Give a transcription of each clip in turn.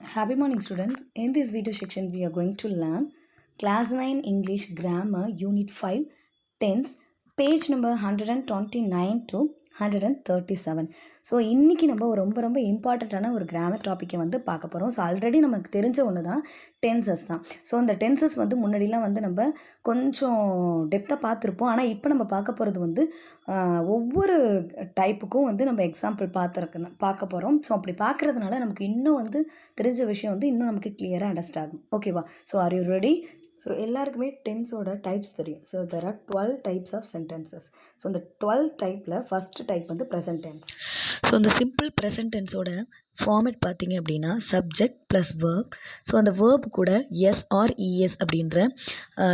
Happy morning, students. In this video section, we are going to learn Class 9 English Grammar Unit 5 Tense, page number 129 to 137. So இன்றைக்கி நம்ம ரொம்ப இம்பார்ட்டண்ட்டான ஒரு grammar டாப்பிக்கை வந்து பார்க்க போகிறோம். ஸோ ஆல்ரெடி நமக்கு தெரிஞ்ச ஒன்று தான் டென்சஸ் தான். ஸோ அந்த டென்சஸ் வந்து முன்னாடிலாம் வந்து நம்ம கொஞ்சம் டெப்த்தாக பார்த்துருப்போம். ஆனால் இப்போ நம்ம பார்க்க போகிறது வந்து ஒவ்வொரு டைப்புக்கும் வந்து நம்ம எக்ஸாம்பிள் பார்க்க போகிறோம். ஸோ அப்படி பார்க்குறதுனால நமக்கு இன்னும் வந்து தெரிஞ்ச விஷயம் வந்து இன்னும் நமக்கு கிளியராக அண்டர்ஸ்டாண்ட் ஆகும். ஓகேவா? So are you ready? So எல்லாருக்குமே டென்ஸோட டைப்ஸ் தெரியும். So there are 12 types of sentences. So இந்த 12 டைப்பில் ஃபஸ்ட்டு டைப் வந்து ப்ரெசன்ட் டென்ஸ். ஸோ இந்த சிம்பிள் ப்ரெசன்ட் டென்ஸோட ஃபார்மேட் பார்த்தீங்க அப்படின்னா சப்ஜெக்ட் ப்ளஸ் வேர்ப். ஸோ அந்த வேர்ப் கூட எஸ் ஆர் இஎஸ் அப்படின்ற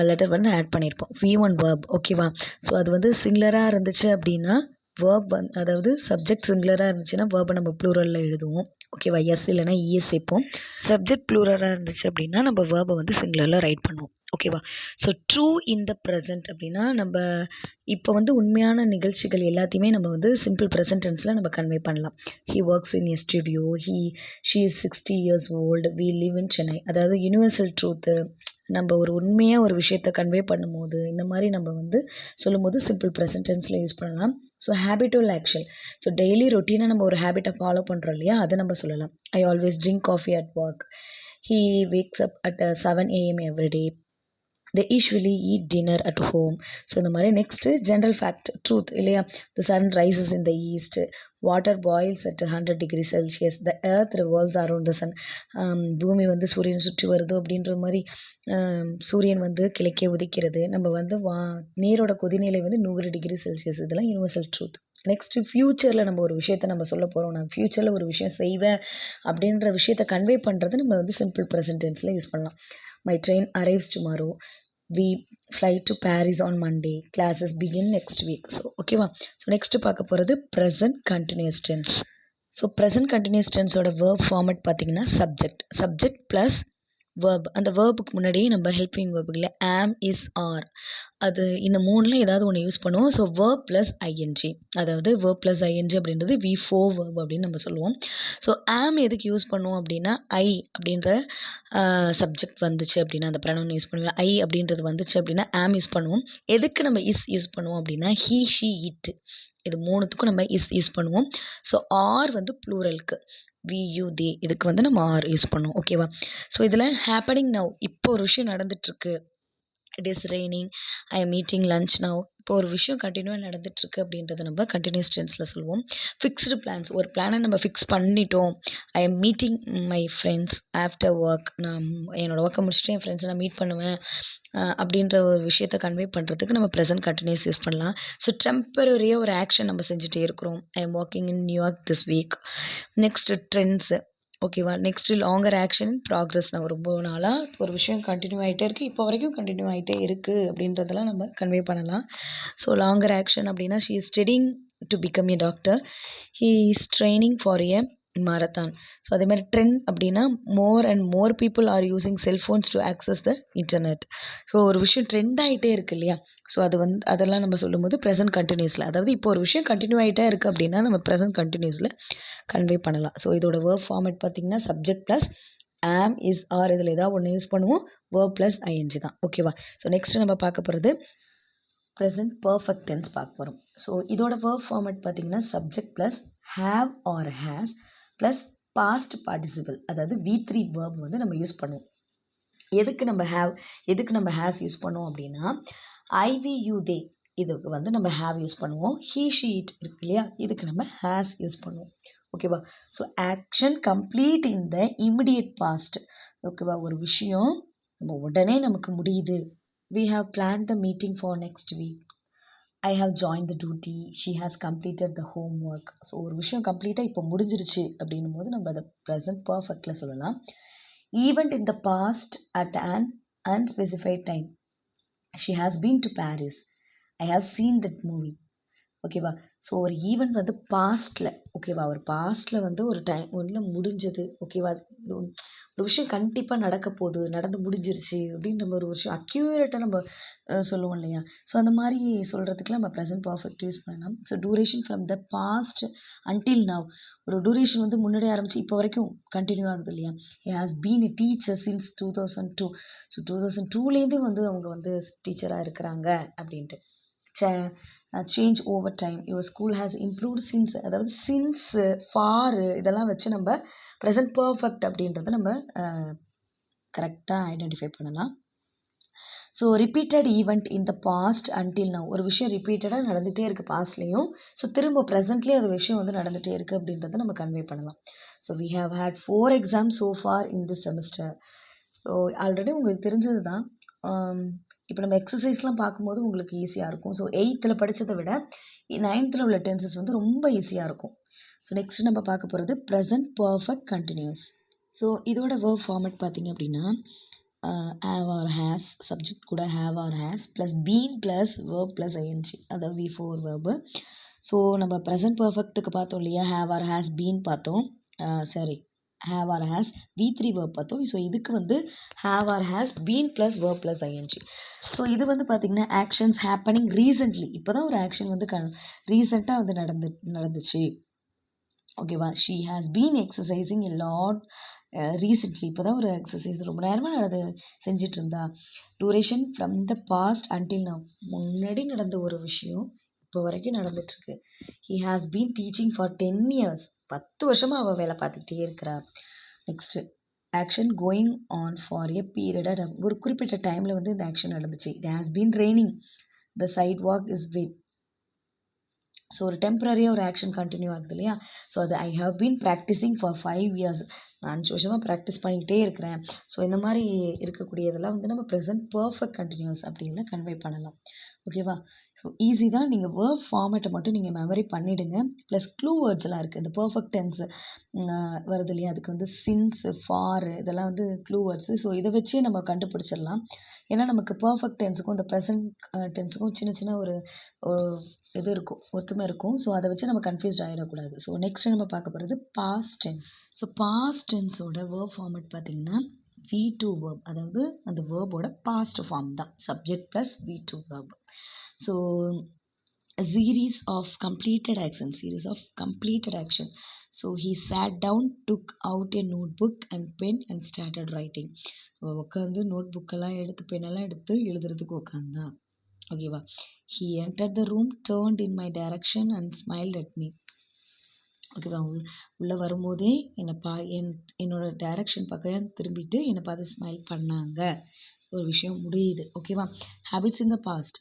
லெட்டர் வந்து ஆட் பண்ணியிருப்போம். V1 verb. ஓகேவா? ஸோ அது வந்து சிங்குலராக இருந்துச்சு அப்படின்னா வேர்ப் அதாவது சப்ஜெக்ட் சிங்குலராக இருந்துச்சுன்னா வேர்பை நம்ம ப்ளூரலில் எழுதுவோம். ஓகேவா? எஸ் இல்லைனா இஎஸ் சேர்ப்போம். சப்ஜெக்ட் ப்ளூரலாக இருந்துச்சு அப்படின்னா நம்ம வேர்பை வந்து சிங்குலரில் ரைட் பண்ணுவோம். ஓகேவா? So true in the present அப்படின்னா நம்ம இப்போ வந்து உண்மையான நிகழ்ச்சிகள் எல்லாத்தையுமே நம்ம வந்து சிம்பிள் ப்ரெசன்ட் டென்ஸில் நம்ம கன்வே பண்ணலாம். He works in a studio, she is 60 years old, we live in Chennai. அதாவது யூனிவர்சல் ட்ரூத்து, நம்ம ஒரு உண்மையாக ஒரு விஷயத்தை கன்வே பண்ணும்போது இந்த மாதிரி நம்ம வந்து சொல்லும்போது சிம்பிள் ப்ரெசன்ட் டென்ஸில் யூஸ் பண்ணலாம். So habitual action. So daily ரொட்டீனாக நம்ம ஒரு ஹேபிட்டை ஃபாலோ பண்ணுறோம் இல்லையா, அதை நம்ம சொல்லலாம். I always drink coffee at work. He wax up at 7 AM every day. they usually eat dinner at home. So இந்த மாதிரி நெக்ஸ்ட்டு ஜென்ரல் ஃபேக்ட் ட்ரூத் இல்லையா. the sun rises in the east, water boils at 100 degrees Celsius, the earth revolves around the sun. பூமி வந்து சூரியன் சுற்றி வருது அப்படின்ற மாதிரி சூரியன் வந்து கிழக்கே உதிக்கிறது. நம்ம வந்து நீரோட கொதிநிலை வந்து 100 டிகிரி செல்சியஸ். இதெல்லாம் யூனிவர்சல் ட்ரூத். நெக்ஸ்ட்டு ஃப்யூச்சரில் நம்ம ஒரு விஷயத்தை நம்ம சொல்ல போகிறோம். நான் ஃப்யூச்சரில் ஒரு விஷயம் செய்வேன் அப்படின்ற விஷயத்தை கன்வே பண்ணுறது நம்ம வந்து சிம்பிள் ப்ரெசன்ட் டென்ஸில் யூஸ் பண்ணலாம். My train arrives tomorrow. We fly to Paris on Monday. Classes begin next week. So ஓகேவா? ஸோ நெக்ஸ்ட்டு பார்க்க போகிறது present continuous tense. So present continuous டென்ஸோட வேர்ப் ஃபார்மேட் பார்த்தீங்கன்னா சப்ஜெக்ட் ப்ளஸ் வேர்ப். அந்த வேர்புக்கு முன்னாடி நம்ம ஹெல்பிங் வேர்பு இல்லை ஆம், இஸ், ஆர், அது இந்த மூணில் ஏதாவது ஒன்று யூஸ் பண்ணுவோம். ஸோ வேர்ப் ப்ளஸ் ஐஎன்ஜி, அதாவது வேர்ப் ப்ளஸ் ஐஎன்ஜி அப்படின்றது V4 வேர்ப் அப்படின்னு நம்ம சொல்லுவோம். ஸோ ஆம் எதுக்கு யூஸ் பண்ணுவோம் அப்படின்னா ஐ அப்படின்ற சப்ஜெக்ட் வந்துச்சு அப்படின்னா அந்த ப்ரனவுன் யூஸ் பண்ணுவோம். ஐ அப்படின்றது வந்துச்சு அப்படின்னா ஆம் யூஸ் பண்ணுவோம். எதுக்கு நம்ம இஸ் யூஸ் பண்ணுவோம் அப்படின்னா ஹீ, ஷீ, இட், இது மூணுத்துக்கும் நம்ம இஸ் யூஸ் பண்ணுவோம். ஸோ ஆர் வந்து ப்ளூரலுக்கு VU they, இதுக்கு வந்து நம்ம ஆர் யூஸ் பண்ணுவோம். ஓகேவா? ஸோ இதில் ஹேப்பனிங் நவ், இப்போ ஒரு விஷயம் நடந்துட்டுருக்கு. It is raining, I am meeting lunch now. இப்போ ஒரு விஷயம் கண்டினியூவாக நடந்துட்டுருக்கு அப்படின்றத நம்ம கண்டினியூஸ் டென்ஸில் சொல்லுவோம். ஃபிக்ஸ்டு பிளான்ஸ், ஒரு பிளானை நம்ம ஃபிக்ஸ் பண்ணிட்டோம். I am meeting my friends after work, நான் என்னோடய ஒர்க்கை முடிச்சுட்டு என் ஃப்ரெண்ட்ஸை நான் மீட் பண்ணுவேன் அப்படின்ற ஒரு விஷயத்தை கன்வே பண்ணுறதுக்கு நம்ம ப்ரெசன்ட் கண்டினியூஸ் யூஸ் பண்ணலாம். ஸோ டெம்பரரியாக ஒரு ஆக்ஷன் நம்ம செஞ்சுட்டே இருக்கிறோம். I am walking in New York this week. Next trends. ஓகேவா? Next longer action in progress. நான் ரொம்ப நாளாக ஒரு விஷயம் கண்டினியூ ஆகிட்டே இருக்குது, இப்போ வரைக்கும் கண்டினியூ ஆகிட்டே இருக்குது அப்படின்றதெல்லாம் நம்ம கன்வே பண்ணலாம். ஸோ லாங்கர் ஆக்ஷன் அப்படின்னா she is studying to become a doctor, he is training for a marathon. So அதே மாதிரி ட்ரெண்ட் அப்படின்னா more and more people are using cellphones to access the internet. So ஒரு விஷயம் trend ஆகிட்டே இருக்குது இல்லையா, so அது வந்து அதெல்லாம் நம்ம சொல்லும்போது ப்ரெசன்ட் கண்டினியூஸில், அதாவது இப்போ ஒரு விஷயம் கண்டினியூ ஆகிட்டே இருக்குது அப்படின்னா நம்ம ப்ரெசன்ட் கண்டினியூஸில் கன்வே பண்ணலாம். ஸோ இதோட வேர்ப் ஃபார்மேட் பார்த்திங்கன்னா subject plus am, is, R, இதில் ஏதாவது ஒன்று யூஸ் பண்ணுவோம். வேர்ப் ப்ளஸ் ஐஎன்ஜி தான். ஓகேவா? ஸோ நெக்ஸ்ட்டு நம்ம பார்க்க போகிறது ப்ரெசன்ட் பர்ஃபெக்ட் டென்ஸ் பார்க்க போகிறோம். ஸோ இதோட வேர்ப் ஃபார்மேட் பார்த்திங்கன்னா subject plus have or has plus past participle, அதாவது V3 வேர்ப் வந்து நம்ம யூஸ் பண்ணுவோம். எதுக்கு நம்ம ஹேஸ் யூஸ் பண்ணுவோம் அப்படின்னா IVU they, இதுக்கு வந்து நம்ம ஹேவ் யூஸ் பண்ணுவோம். ஹீ, ஷீ, இட் இருக்கு இல்லையா, இதுக்கு நம்ம ஹேஸ் யூஸ் பண்ணுவோம். ஓகேவா? So action complete in the immediate past. ஓகேவா? ஒரு விஷயம் நம்ம உடனே நமக்கு முடியுது. We have planned the meeting for next week. I have joined the duty. She has completed the homework. So ஒரு விஷயம் கம்ப்ளீட்டாக இப்போ முடிஞ்சிருச்சு அப்படின்னும் போது நம்ம அதை ப்ரெசன்ட் பர்ஃபெக்டில் சொல்லலாம். Event in the past at an unspecified time. She has been to Paris. I have seen that movie. ஓகேவா. ஸோ ஒரு ஈவெண்ட் வந்து பாஸ்ட்டில், ஓகேவா, ஒரு பாஸ்ட்டில் வந்து ஒரு டைம் ஒன்றில் முடிஞ்சது, ஓகேவா. இது ஒரு விஷயம் கண்டிப்பாக நடக்க போகுது, நடந்து முடிஞ்சிருச்சு அப்படின்ற ஒரு விஷயம் அக்யூரேட்டாக நம்ம சொல்லுவோம் இல்லையா. ஸோ அந்த மாதிரி சொல்கிறதுக்குலாம் நம்ம ப்ரெசன்ட் பர்ஃபெக்ட் யூஸ் பண்ணலாம். So duration from the past until now, ஒரு டூரேஷன் வந்து முன்னாடி ஆரம்பித்து இப்போ வரைக்கும் கண்டினியூ ஆகுது இல்லையா. He has been a teacher since 2002. So 2002லேருந்து வந்து அவங்க வந்து டீச்சராக இருக்கிறாங்க அப்படின்ட்டு. Change over time, your school has improved since, அதாவது சின்ஸ், ஃபார் இதெல்லாம் வச்சு நம்ம ப்ரெசன்ட் பர்ஃபெக்ட் அப்படின்றத நம்ம கரெக்டாக ஐடென்டிஃபை பண்ணலாம். So repeated event in the past until now, ஒரு விஷயம் ரிப்பீட்டடாக நடந்துகிட்டே இருக்குது பாஸ்ட்லேயும், ஸோ திரும்ப ப்ரெசென்ட்லேயே அது விஷயம் வந்து நடந்துகிட்டே இருக்குது அப்படின்றத நம்ம கன்வே பண்ணலாம். So we have had 4 exams so far in this semester. So already உங்களுக்கு தெரிஞ்சது தான். இப்போ நம்ம எக்ஸசைஸ்லாம் பார்க்கும்போது உங்களுக்கு ஈஸியாக இருக்கும். ஸோ 8th படித்ததை விட 9th உள்ள டென்சஸ் வந்து ரொம்ப ஈஸியாக இருக்கும். ஸோ நெக்ஸ்ட் நம்ம பார்க்க போகிறது ப்ரெசன்ட் பர்ஃபெக்ட் கண்டினியூஸ். ஸோ இதோட வேர்ப் ஃபார்மேட் பார்த்திங்க அப்படின்னா ஹேவ் ஆர் ஹேஸ், சப்ஜெக்ட் கூட have or has plus been plus verb plus ING, அதாவது V4 வேர்பு. ஸோ நம்ம ப்ரெசன்ட் பர்ஃபெக்ட்டுக்கு பார்த்தோம் இல்லையா, ஹேவ் ஆர் ஹேஸ் பீன் பார்த்தோம், sorry have or has V3 verb பார்த்தோம். ஸோ இதுக்கு வந்து have or has been plus verb plus ing. So இது வந்து பார்த்திங்கன்னா ஆக்ஷன்ஸ் ஹேப்பனிங் ரீசெண்ட்லி, இப்போ தான் ஒரு ஆக்ஷன் வந்து ரீசெண்டாக வந்து நடந்துச்சு, ஓகேவா. She has been exercising a lot recently, இப்போ தான் ஒரு எக்ஸசைஸ் ரொம்ப நேரமாக செஞ்சிட்டு இருந்தா. Duration from the past until now, முன்னாடி நடந்த ஒரு விஷயம் இப்போ வரைக்கும் நடந்துட்டுருக்கு. He has been teaching for 10 years, 10 வருஷமாக அவள் வேலை பார்த்துக்கிட்டே இருக்கிறாள். Next action going on for a period, ஒரு குறிப்பிட்ட டைமில் வந்து இந்த ஆக்ஷன் நடந்துச்சு. It has been raining, the sidewalk is wet. So ஒரு டெம்பரரியாக ஒரு ஆக்ஷன் கண்டினியூ ஆகுது இல்லையா. ஸோ அது I have been practising for 5 years, நான் 5 வருஷமாக ப்ராக்டிஸ் பண்ணிக்கிட்டே இருக்கிறேன். ஸோ இந்த மாதிரி இருக்கக்கூடியதெல்லாம் வந்து நம்ம ப்ரெசன்ட் பர்ஃபெக்ட் கண்டினியூஸ் அப்படின்னு கன்வே பண்ணலாம், ஓகேவா. ஸோ ஈஸி தான், நீங்கள் வேர்ப் ஃபார்மேட்டை மட்டும் நீங்கள் மெமரி பண்ணிவிடுங்க. ப்ளஸ் க்ளூ வேர்ட்ஸ்லாம் இருக்குது, இந்த பர்ஃபெக்ட் டென்ஸ் வருது இல்லையா, அதுக்கு வந்து சின்ஸ், ஃபார் இதெல்லாம் வந்து க்ளூ வேர்ட்ஸு. ஸோ இதை வச்சே நம்ம கண்டுபிடிச்சிடலாம். ஏன்னா நமக்கு பர்ஃபெக்ட் டென்ஸுக்கும் இந்த ப்ரெசன்ட் டென்ஸுக்கும் சின்ன ஒரு இது இருக்கும், ஒத்துமை இருக்கும். ஸோ அதை வச்சு நம்ம கன்ஃபியூஸ்ட் ஆகிடக்கூடாது. ஸோ நெக்ஸ்ட் நம்ம பார்க்க போகிறது பாஸ்ட் டென்ஸ். ஸோ பாஸ்ட் டென்ஸோட வேர்ப் ஃபார்மேட் பார்த்திங்கன்னா V2 வேர்ப், அதாவது அந்த வேர்போட பாஸ்ட் ஃபார்ம் தான் subject plus V2 verb. So series of completed action. So he sat down, took out a notebook and pen and started writing. உட்காந்து note புக்கெல்லாம் எடுத்து பெண்ணெல்லாம் எடுத்து எழுதுறதுக்கு உட்காந்தான், ஓகேவா. he entered the room, turned in my direction and smiled at me. ஓகேவா, உள்ளே வரும்போதே என்னோட டைரக்ஷன் பக்கம் திரும்பிட்டு என்னை பார்த்து ஸ்மைல் பண்ணாங்க, ஒரு விஷயம் முடியுது, ஓகேவா. ஹேபிட்ஸ் இன் த பாஸ்ட்,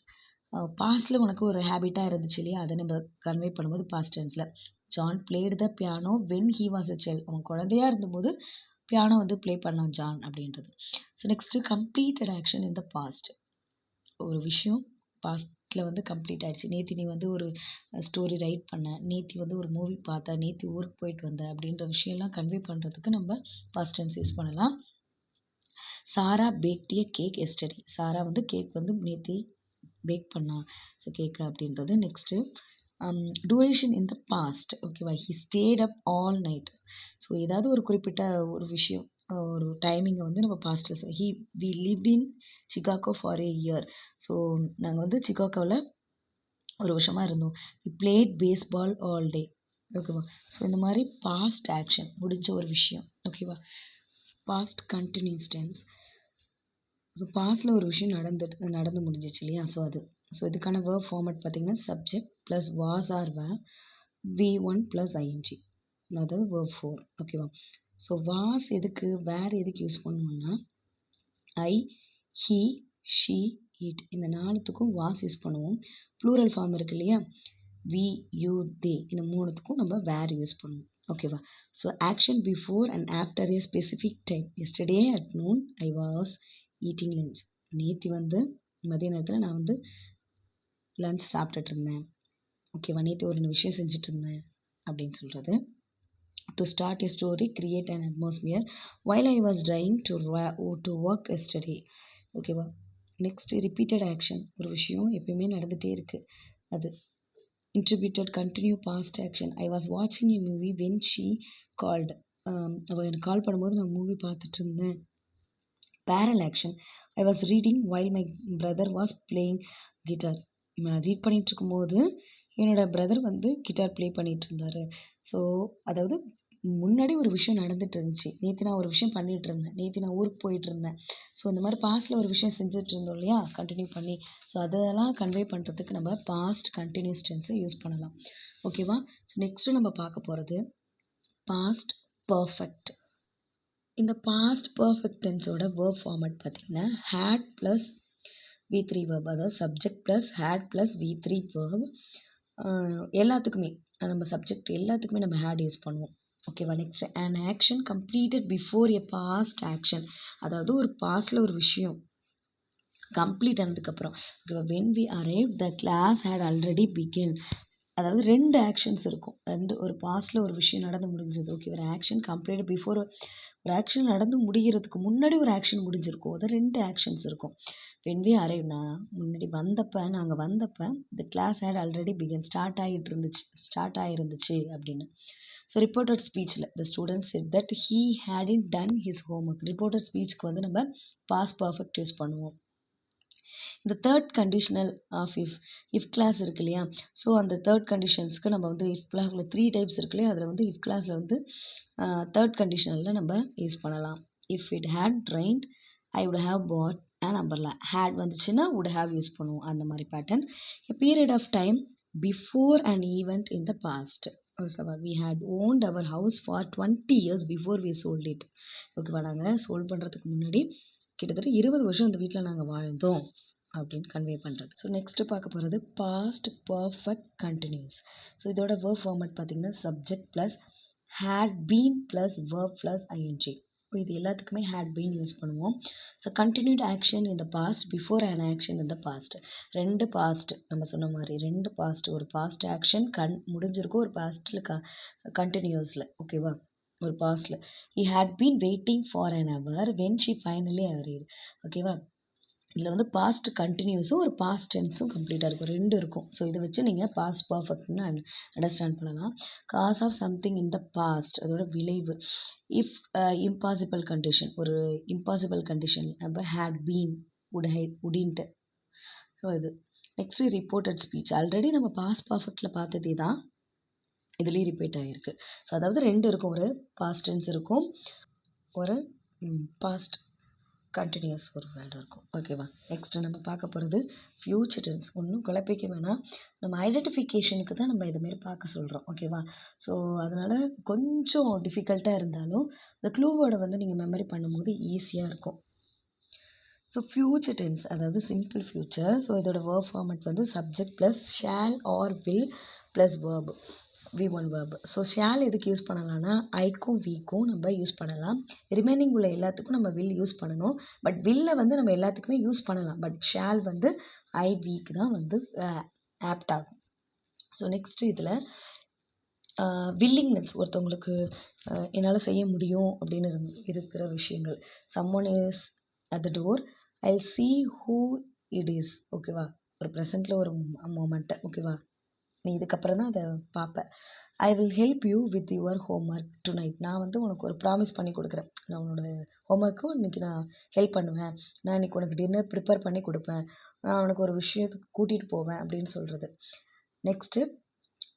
பாஸ்டில் உனக்கு ஒரு ஹேபிட்டாக இருந்துச்சு இல்லையா, அதை நம்ம கன்வே பண்ணும்போது பாஸ்ட் டென்ஸில். John played the piano when he was a child, அவன் குழந்தையாக இருந்தபோது பியானோ வந்து ப்ளே பண்ணான் ஜான் அப்படின்றது. So next completed action in the past, ஒரு விஷயம் பாஸ்ட்டில் வந்து கம்ப்ளீட் ஆகிடுச்சு. நேற்று நீ வந்து ஒரு ஸ்டோரி ரைட் பண்ண, நேற்று வந்து ஒரு மூவி பார்த்த, நேற்று ஊருக்கு போயிட்டு வந்த அப்படின்ற விஷயம்லாம் கன்வே பண்ணுறதுக்கு நம்ம பாஸ்ட் டென்ஸ் யூஸ் பண்ணலாம். Sarah baked a cake yesterday, Sarah வந்து கேக் வந்து நேற்று பேக் பண்ணா, ஸோ கேக்கு அப்படின்றது. Next duration in the past, ஓகேவா. He stayed up all night, so ஏதாவது ஒரு குறிப்பிட்ட ஒரு விஷயம், ஒரு டைமிங்கை வந்து நம்ம பாஸ்ட்டில் we lived in Chicago for a year, so நாங்கள் வந்து சிகாகோவில் ஒரு வருஷமாக இருந்தோம். We played baseball all day, ஓகேவா. ஸோ இந்த மாதிரி பாஸ்ட் ஆக்ஷன் முடிஞ்ச ஒரு விஷயம், ஓகேவா. பாஸ்ட் கண்டினியூஸ் டென்ஸ், ஸோ பாஸ்டில் ஒரு விஷயம் நடந்து முடிஞ்சிச்சு இல்லையா, ஸோ இதுக்கான வேர்ப் ஃபார்மேட் பார்த்திங்கன்னா subject plus was or V1 plus ING, அதாவது வேர்ப் 4, ஓகேவா. ஸோ வாஸ் எதுக்கு, வேர் எதுக்கு யூஸ் பண்ணுவோம்னா ஐ, ஹீ, ஷீ, இட், இந்த 4த்துக்கும் வாஸ் யூஸ் பண்ணுவோம். ப்ளூரல் ஃபார்ம் இருக்குது இல்லையா, வி, யூ, தே, இந்த 3த்துக்கும் நம்ம வேர் யூஸ் பண்ணுவோம், ஓகேவா. So action before and after A specific time, yesterday at noon I was eating lunch, நேற்று வந்து மதிய நேரத்தில் நான் வந்து லஞ்ச் சாப்பிட்டுட்டு இருந்தேன், ஓகேவா. நேற்று ஒரு விஷயம் செஞ்சுட்டு இருந்தேன் அப்படின்னு சொல்கிறது. To start a story, create an atmosphere while I was trying to work yesterday, ஓகேவா. நெக்ஸ்ட்டு ரிப்பீட்டட் ஆக்ஷன், ஒரு விஷயம் எப்பயுமே நடந்துகிட்டே இருக்குது, அது interrupted continue past action. I was வாட்சிங் a movie when she called. அவள் எனக்கு கால் பண்ணும்போது நான் மூவி பார்த்துட்டு இருந்தேன். Parallel action. I was reading while my brother was playing guitar. நான் ரீட் பண்ணிகிட்டு இருக்கும்போது என்னோடய பிரதர் வந்து கிட்டார் ப்ளே பண்ணிகிட்டு இருந்தார். ஸோ அதாவது முன்னாடி ஒரு விஷயம் நடந்துட்டு இருந்துச்சு. நேற்று நான் ஒரு விஷயம் பண்ணிகிட்டு இருந்தேன். நேற்று நான் ஊருக்கு போயிட்டு இருந்தேன். ஸோ இந்த மாதிரி பாஸ்ட்டில் ஒரு விஷயம் செஞ்சுட்டு இருந்தோம் இல்லையா, கண்டினியூ பண்ணி. ஸோ அதெல்லாம் கன்வே பண்ணுறதுக்கு நம்ம பாஸ்ட் கண்டினியூஸ் டென்ஸை யூஸ் பண்ணலாம். ஓகேவா? ஸோ நெக்ஸ்ட்டு நம்ம பார்க்க போகிறது பாஸ்ட் பர்ஃபெக்ட். இந்த பாஸ்ட் பர்ஃபெக்ட் டென்ஸோட வேர்ப் ஃபார்மேட் பார்த்திங்கன்னா ஹேட் ப்ளஸ் V3 வேர்ப், அதாவது subject plus had plus V3 verb. எல்லாத்துக்குமே நம்ம சப்ஜெக்ட் எல்லாத்துக்குமே நம்ம ஹேட் யூஸ் பண்ணுவோம். ஓகேவா? Next an action completed before a past action. அதாவது ஒரு பாஸ்டில் ஒரு விஷயம் கம்ப்ளீட் ஆனதுக்கப்புறம். ஓகேவா? When we arrive the class had already begin. அதாவது 2 ஆக்ஷன்ஸ் இருக்கும். ஒரு பாஸ்ட்டில் ஒரு விஷயம் நடந்து முடிஞ்சது. ஓகே, ஒரு ஆக்ஷன் கம்ப்ளீட் பிஃபோர், ஒரு ஆக்ஷன் நடந்து முடிகிறதுக்கு முன்னாடி ஒரு ஆக்ஷன் முடிஞ்சிருக்கும். அது 2 ஆக்ஷன்ஸ் இருக்கும். வென் வி அரைவ்னா முன்னாடி நாங்கள் வந்தப்போ the class had already begin, start ஆகிருந்துச்சு அப்படின்னு. ஸோ ரிப்போர்ட்டட் ஸ்பீச்சில் the student said that he had done his homework. Reported ஸ்பீச்சுக்கு வந்து நம்ம பாஸ்ட் பர்ஃபெக்ட் யூஸ் பண்ணுவோம். இந்த third conditional of if clause இருக்கு இல்லையா, ஸோ அந்த தேர்ட் கண்டிஷன்ஸ்க்கு நம்ம வந்து இஃப் கிளாஸில் 3 டைப்ஸ் இருக்கு இல்லையா, அதில் வந்து இஃப் கிளாஸில் வந்து தேர்ட் கண்டிஷனலில் நம்ம யூஸ் பண்ணலாம். If it had trained I would have bought an umbrella. Had வந்துச்சுன்னா வுட் ஹேவ் யூஸ் பண்ணுவோம், அந்த மாதிரி pattern. A period of time before an event in the past. ஓகேவா? We had owned our house for 20 years before we sold it. ஓகேவா? நாங்கள் sold பண்ணுறதுக்கு முன்னாடி கிட்டத்தட்ட 20 வருஷம் அந்த வீட்டில் நாங்கள் வாழ்ந்தோம் அப்படின்னு கன்வே பண்ணுறது. ஸோ நெக்ஸ்ட்டு பார்க்க போகிறது பாஸ்ட் பர்ஃபெக்ட் கண்டினியூஸ். ஸோ இதோட வேர்ப் ஃபார்மேட் பார்த்திங்கன்னா subject plus had been plus verb plus ING. இது எல்லாத்துக்குமே ஹேட் பீன் யூஸ் பண்ணுவோம். So continued action in the past before an action in the past. 2 past நம்ம சொன்ன மாதிரி 2 பாஸ்ட். ஒரு past action முடிஞ்சிருக்கும், ஒரு பாஸ்ட்டில் கண்டினியூஸில். ஓகேவா? ஒரு பாஸ்ட்டில் he had been waiting for an hour when she finally arrived. ஓகேவா? இதில் வந்து பாஸ்ட் கண்டினியூஸும் ஒரு பாஸ்ட் டென்ஸும் கம்ப்ளீட்டாக இருக்கும், 2 இருக்கும். ஸோ இதை வச்சு நீங்கள் பாஸ்ட் பர்ஃபெக்ட்னு அண்டர்ஸ்டாண்ட் பண்ணலாம். Cause of something in the past, அதோட விளைவு. இஃப் இம்பாசிபிள் கண்டிஷன், ஒரு இம்பாசிபிள் கண்டிஷன் நம்ம ஹேட் பீன் உடின்ட்டு. ஸோ இது நெக்ஸ்ட்டு ரிப்போர்ட்டட் ஸ்பீச். ஆல்ரெடி நம்ம பாஸ்ட் பர்ஃபெக்டில் பார்த்ததே தான் இதுலேயும் ரிப்பீட் ஆகிருக்கு. ஸோ அதாவது 2 இருக்கும், ஒரு பாஸ்ட் டென்ஸ் இருக்கும், ஒரு பாஸ்ட் கண்டினியூஸ் ஒரு வேர்டு இருக்கும். ஓகேவா? நெக்ஸ்ட்டு நம்ம பார்க்க போகிறது ஃப்யூச்சர் டென்ஸ். ஒன்றும் குழப்பிக்க வேணாம், நம்ம ஐடென்டிஃபிகேஷனுக்கு தான் நம்ம இதுமாரி பார்க்க சொல்கிறோம். ஓகேவா? ஸோ அதனால் கொஞ்சம் டிஃபிகல்ட்டாக இருந்தாலும் இந்த க்ளூ வேர்டை வந்து நீங்கள் மெமரி பண்ணும்போது ஈஸியாக இருக்கும். ஸோ ஃப்யூச்சர் டென்ஸ் அதாவது சிம்பிள் ஃப்யூச்சர். ஸோ இதோட வேர்ப் ஃபார்மேட் வந்து subject plus shall or will plus verb, V1 verb. So shall எதுக்கு யூஸ் பண்ணலாம்னா ஐக்கும் வீக்கும் நம்ம யூஸ் பண்ணலாம். ரிமைனிங் உள்ள எல்லாத்துக்கும் நம்ம வில் யூஸ் பண்ணணும். பட் வில்லை வந்து நம்ம எல்லாத்துக்குமே யூஸ் பண்ணலாம். பட் ஷேல் வந்து ஐ வீக்கு தான் வந்து ஆப்ட் ஆகும். ஸோ நெக்ஸ்ட்டு இதில் வில்லிங்னஸ், ஒருத்தவங்களுக்கு என்னால் செய்ய முடியும் அப்படின்னு இருக்கிற விஷயங்கள். Someone is at the door, I see who it is. ஓகேவா? ஒரு ப்ரெசண்ட்டில் ஒரு மொமெண்ட்டு. ஓகேவா? நீ இதுக்கப்புறம் தான் அதை பார்ப்பேன். I will help you with your homework tonight. நான் வந்து உனக்கு ஒரு ப்ராமிஸ் பண்ணி கொடுக்குறேன், நான் உன்னோட ஹோம்ஒர்க்கும் இன்றைக்கி நான் ஹெல்ப் பண்ணுவேன், நான் இன்றைக்கி உனக்கு டின்னர் ப்ரிப்பேர் பண்ணி கொடுப்பேன், நான் உனக்கு ஒரு விஷயத்துக்கு கூட்டிகிட்டு போவேன் அப்படின்னு சொல்கிறது. நெக்ஸ்ட்டு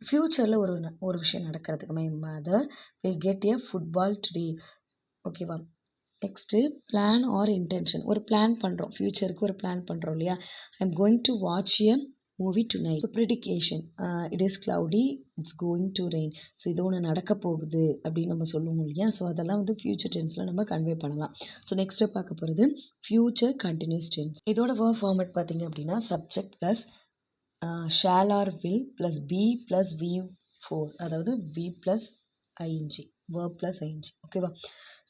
ஃப்யூச்சரில் ஒரு விஷயம் நடக்கிறதுக்கு, my mother will get a football today. ஓகேவா? Next plan or intention. ஒரு பிளான் பண்ணுறோம், ஃப்யூச்சருக்கு ஒரு பிளான் பண்ணுறோம் இல்லையா. I am going to watch a movie tonight. So prediction, it is cloudy, it's going to rain. So இது ஒன்று நடக்க போகுது அப்படின்னு நம்ம சொல்லுவோம் இல்லையா. ஸோ அதெல்லாம் வந்து ஃப்யூச்சர் டென்ஸில் நம்ம கன்வே பண்ணலாம். ஸோ நெக்ஸ்ட்டு பார்க்க போகிறது ஃப்யூச்சர் கண்டினியூஸ் டென்ஸ். இதோட வேர்ப் ஃபார்மேட் பார்த்திங்க அப்படின்னா subject plus shall or will plus be plus V4, அதாவது V plus ING, verb plus ING. ஓகேவா?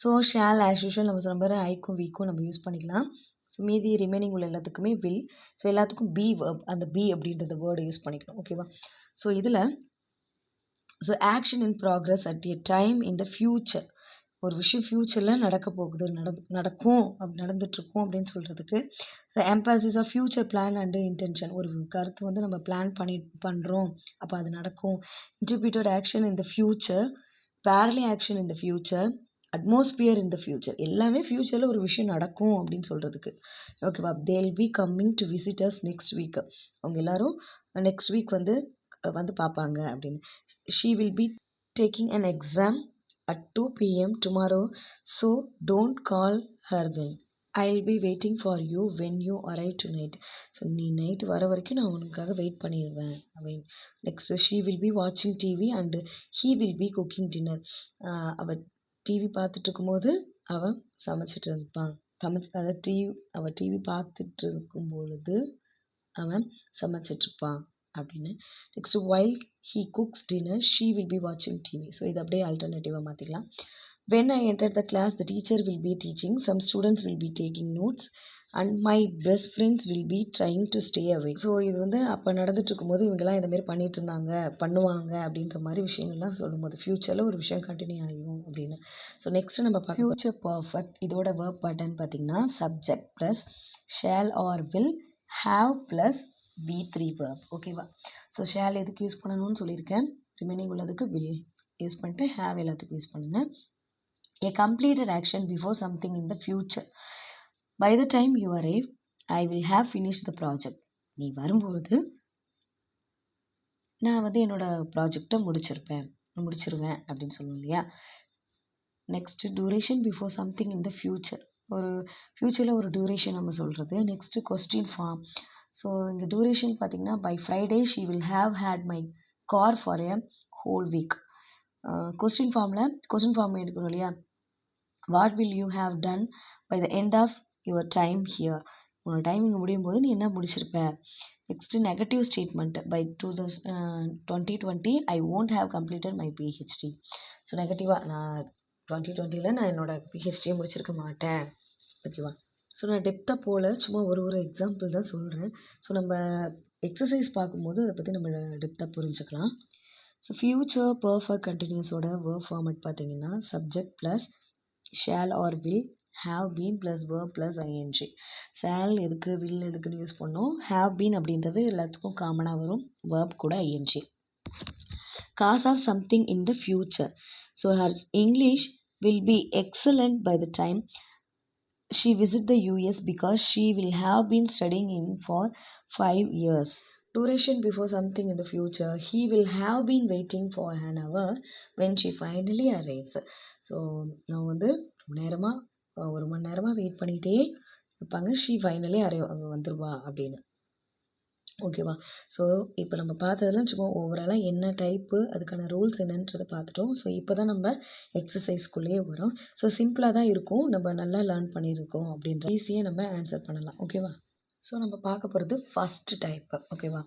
ஸோ ஷேல் ஆஸ் யூஷுவல் நம்ம சொன்ன மாதிரி ஐக்கும் வீக்கும் நம்ம யூஸ் பண்ணிக்கலாம். ஸோ மீதி ரிமைனிங் உள்ள எல்லாத்துக்குமே வில். ஸோ எல்லாத்துக்கும் பி வேர்ப், அந்த பி அப்படின்றத வேர்டை யூஸ் பண்ணிக்கணும். ஓகேவா? ஸோ இதில் so action in progress at a time in the future. ஒரு விஷயம் ஃப்யூச்சரில் நடக்க போகுது, நடக்கும் நடந்துட்டுருக்கும் அப்படின்னு சொல்கிறதுக்கு emphasis of future plan and intention. ஒரு கருத்து வந்து நம்ம பிளான் பண்ணுறோம், அப்போ அது நடக்கும். Interpreted action in the future, parallel action in the future, atmosphere in the future. எல்லாமே ஃப்யூச்சரில் ஒரு விஷயம் நடக்கும் அப்படின்னு சொல்கிறதுக்கு. ஓகேவா? They'll be coming to visitors next week. அவங்க எல்லோரும் நெக்ஸ்ட் வீக் வந்து பார்ப்பாங்க அப்படின்னு. She will be taking an exam at 2 p.m. tomorrow, so don't call her then. I'll be waiting for you when you arrive tonight. So நீ night வர வரைக்கும் நான் உனக்காக வெயிட் பண்ணிடுவேன் அப்படின்னு. நெக்ஸ்ட் ஷீ வில் பி வாட்சிங் TV and he will be cooking dinner. அவள் TV பார்த்துட்டு இருக்கும்போது அவன் சமைச்சிட்டு இருப்பான். அதாவது அவள் டிவி பார்த்துட்டு இருக்கும் பொழுது அவன் சமைச்சிட்ருப்பான் அப்படின்னு. Next while he cooks dinner she will be வாட்சிங் டிவி. ஸோ இது அப்படியே ஆல்டர்னேட்டிவாக மாற்றிக்கலாம். When I enter the class the teacher will be teaching, some students will be taking notes and my best friends will be trying to stay away. So இது வந்து அப்போ நடந்துட்டு இருக்கும்போது இவங்கெல்லாம் இந்தமாரி பண்ணிட்டு இருந்தாங்க, பண்ணுவாங்க அப்படின்ற மாதிரி விஷயங்கள்லாம் சொல்லும்போது ஃப்யூச்சரில் ஒரு விஷயம் கண்டினியூ ஆகும் அப்படின்னு. ஸோ நெக்ஸ்ட்டு நம்ம ஃப்யூச்சர் பர்ஃபெக்ட் இதோட வேர்ப் பேட்டர்ன் பார்த்திங்கன்னா subject plus shall or will, have plus V3 verb. ஓகேவா? ஸோ ஷேல் எதுக்கு யூஸ் பண்ணணும்னு சொல்லியிருக்கேன், ரிமைனிங் உள்ளதுக்கு will யூஸ் பண்ணிட்டு have எல்லாத்துக்கும் யூஸ் பண்ணுங்கள். A completed action before something in the future. By the time you arrive, I will have finished the project. நீ வரும்போது நான் வந்து என்னோடய ப்ராஜெக்டை முடிச்சிருவேன் அப்படின்னு சொல்லுவோம் இல்லையா. Next duration before something in the future. ஒரு ஃப்யூச்சரில் ஒரு டியூரேஷன் நம்ம சொல்கிறது. Next question form. ஸோ இந்த டியூரேஷன் பார்த்திங்கன்னா by Friday she will have had my car for a whole week. Question form எடுக்கணும் இல்லையா. What will you have done by the end of your time here. உன்னோட time இங்கே முடியும் போது நீ என்ன முடிச்சிருப்ப. Next negative statement by 2020 I won't have completed my PhD. So நெகட்டிவாக நான் 2020 நான் என்னோடய பிஹெச்டியை முடிச்சிருக்க மாட்டேன். ஓகேவா? ஸோ நான் டெப்த்தாக போல் சும்மா ஒரு எக்ஸாம்பிள் தான் சொல்கிறேன். ஸோ நம்ம எக்ஸசைஸ் பார்க்கும்போது அதை பற்றி நம்ம டெப்த்தாக புரிஞ்சுக்கலாம். ஸோ ஃப்யூச்சர் பர்ஃபெக்ட் கண்டினியூஸோட வேர்ப் ஃபார்மேட் பார்த்திங்கன்னா subject plus shall or will, have been plus verb plus ing. Shall எதுக்கு, will எதுக்குன்னு யூஸ் பண்ணோம். have been அப்படின்றது எல்லாத்துக்கும் காமனாக வரும், verb கூட ing. Cause of something in the future. So her English will be excellent by the time she visit the US because she will have been studying in for 5 years. Duration before something in the future. He will have been waiting for an hour when she finally arrives. So நான் வந்து ஒரு மணி நேரமாக wait பண்ணிகிட்டே இருப்பாங்க. She finally அங்கே வந்துடுவா அப்படின்னு. ஓகேவா? ஸோ இப்போ நம்ம பார்த்ததெல்லாம் சும்மா ஓவராலாக என்ன டைப்பு, அதுக்கான ரூல்ஸ் என்னன்றதை பார்த்துட்டோம். ஸோ இப்போ தான் நம்ம எக்ஸசைஸ்க்குள்ளேயே வரோம். ஸோ சிம்பிளாக தான் இருக்கும், நம்ம நல்லா லேர்ன் பண்ணியிருக்கோம் அப்படின்ற ஈஸியாக நம்ம ஆன்சர் பண்ணலாம். ஓகேவா? ஸோ நம்ம பார்க்க போகிறது ஃபஸ்ட்டு டைப்பு. ஓகேவா?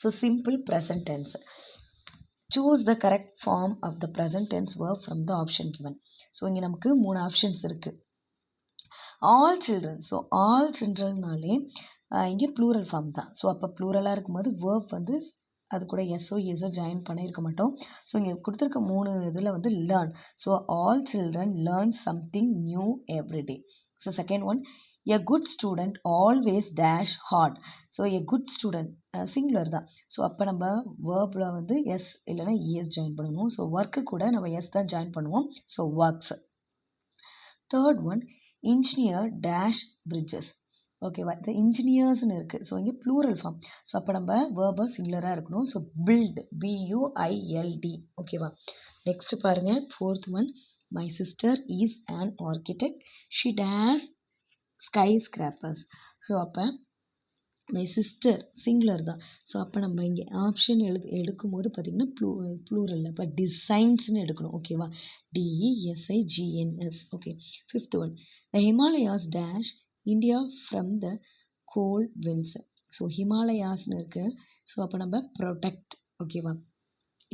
So simple present tense. Choose the correct form of the present tense verb from the option given. So இங்கே நமக்கு 3 ஆப்ஷன்ஸ் இருக்குது. All children. ஸோ ஆல் சில்ட்ரன்னாலே இங்கே ப்ளூரல் ஃபார்ம் தான். ஸோ அப்போ ப்ளூரலாக இருக்கும்போது வேர்ப் வந்து அது கூட எஸ்ஓ ஜாயின் பண்ணியிருக்க மாட்டோம். ஸோ இங்கே கொடுத்துருக்க 3 இதில் வந்து learn. So all children learn something new everyday. So second one, a good student always dash hard. So a good student singular தான். ஸோ அப்போ நம்ம வேர்பில் வந்து எஸ் இல்லைனா இஎஸ் ஜாயின் பண்ணணும். ஸோ ஒர்க்கு கூட நம்ம எஸ் தான் ஜாயின் பண்ணுவோம். So works. Third one, engineer dash bridges. ஓகேவா? இந்த இன்ஜினியர்ஸ்னு இருக்குது. ஸோ இங்கே ப்ளூரல் ஃபார்ம். ஸோ அப்போ நம்ம வேர்பை சிங்குலராக இருக்கணும். So build, BUILD. ஓகேவா? நெக்ஸ்ட்டு பாருங்கள், fourth one, my sister is an architect, she dash skyscrapers. So அப்போ மை சிஸ்டர் சிங்குலர் தான். ஸோ அப்போ நம்ம இங்கே ஆப்ஷன் எடுக்கும்போது பார்த்திங்கன்னா ப்ளூரலில் இப்போ டிசைன்ஸ்னு எடுக்கணும். ஓகேவா? DESIGNS. Okay. Fifth one, the Himalayas dash India from the cold winds. So ஹிமாலயாஸ்னு இருக்குது. ஸோ அப்போ நம்ம ப்ரொடெக்ட். ஓகேவா?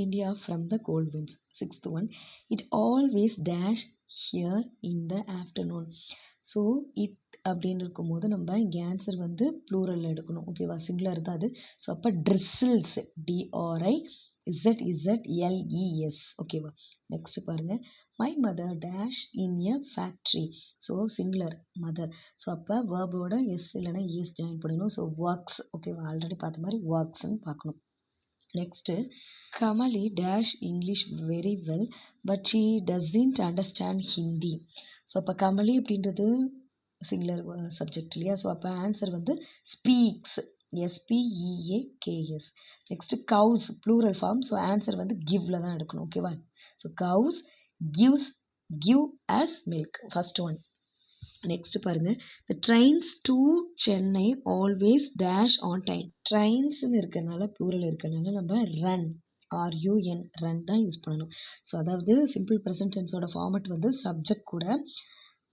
India from the cold winds. Sixth one, it always dash here in the afternoon. So it அப்படின்னு இருக்கும்போது நம்ம இங்கே answer வந்து ப்ளூரலில் எடுக்கணும். ஓகேவா? சிங்குலர் தான் அது. ஸோ அப்போ ட்ரிஸ்ஸில்ஸ், DRIZZLES. ஓகேவா? நெக்ஸ்ட்டு பாருங்கள், my mother dash in a factory. So singular mother. So அப்போ வேர்போட எஸ் இல்லைனா ஈஸ் ஜாயின் பண்ணணும். So works. ஓகேவா, ஆல்ரெடி பார்த்த மாதிரி ஒர்க்ஸ்ன்னு பார்க்கணும். Next Kamali dash English very well but she doesn't understand Hindi. So அப்போ கமலி அப்படின்றது சிங்குலர் சப்ஜெக்ட் இல்லையா. ஸோ அப்போ ஆன்சர் வந்து speaks, SPEAKS. Next cows plural form. So answer வந்து கிவ்ல தான் எடுக்கணும். ஓகேவா. So கவுஸ் give us milk, first one. Next பாருங்கள், the trains to Chennai always dash on time. ட்ரெயின்ஸ்னு இருக்கிறனால ப்ளூரல் இருக்கிறனால நம்ம ரன், RUN தான் யூஸ் பண்ணணும். ஸோ அதாவது சிம்பிள் ப்ரெசன்ட் டென்ஸோட ஃபார்மட் வந்து சப்ஜெக்ட் கூட